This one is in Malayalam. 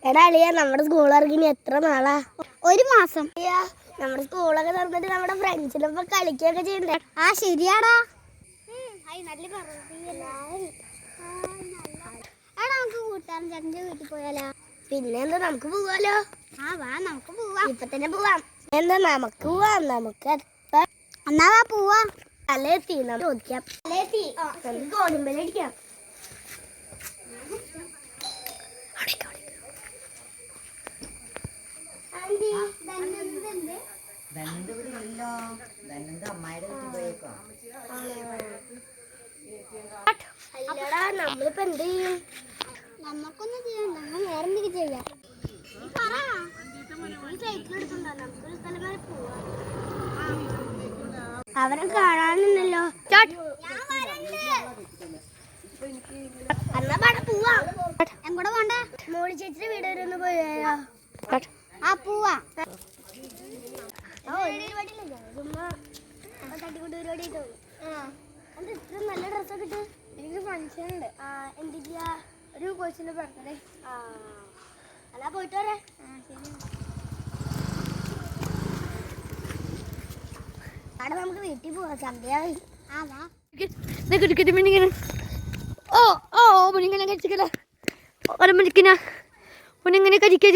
എടാ അളിയ നമ്മുടെ സ്കൂൾ ഇറങ്ങി എത്ര നാളാ? 1 മാസം. നമ്മുടെ സ്കൂളൊക്കെ തുറന്നിട്ട് നമ്മുടെ ഫ്രണ്ട്സിനൊപ്പം കളിക്കുകയൊക്കെ ചെയ്യണ്ടേ? ആ ശരിയാടാ. നമുക്ക് കൂട്ടാൻ ചേട്ടൻ്റെ വീട്ടിൽ പോയാലോ? പിന്നെ എന്താ, നമുക്ക് പോവാലോ. വാ നമുക്ക് പോവാം. ഇപ്പൊ തന്നെ പോവാം. എന്താ നമുക്ക് പോവാം. നമുക്ക് എന്നാ വാ പോവാം. അല്ലേ തീ ചോദിക്കാം. ഗോതമ്പലടിക്കാം. നമ്മളിപ്പോ എന്ത് ചെയ്യും? നമുക്കൊന്നും ചെയ്യണ്ട, നമ്മൾ വേറെ എന്തെങ്കിലും ചെയ്യാം. അവരെ കാണാനുണ്ടല്ലോ. എന്നാ പാടെ പോവാം. എങ്ങോട്ട് പോണ്ടേ? മോളി ചേച്ചിയുടെ വീട് വരെ ഒന്ന് പോയാലോ? ആ പോവാ. തട്ടിക്കൊണ്ട് പരിപാടി ഇത്ര നല്ല ഡ്രസ്സൊക്കെ ഇട്ട്. എനിക്ക് ഫംഗ്ഷൻ ഉണ്ട്. എന്തൊക്കെയാ? ഒരു കൊച്ചിന്റെ ബർത്ത്ഡേ. അല്ല പോയിട്ട് വരാം. ശരി. അവിടെ നമുക്ക് വീട്ടിൽ പോവാം. സന്ധ്യയായി. വാ. മുനിങ്ങനെ കഴിച്ചില്ല. മുനിങ്ങനെ കഴിക്കാൻ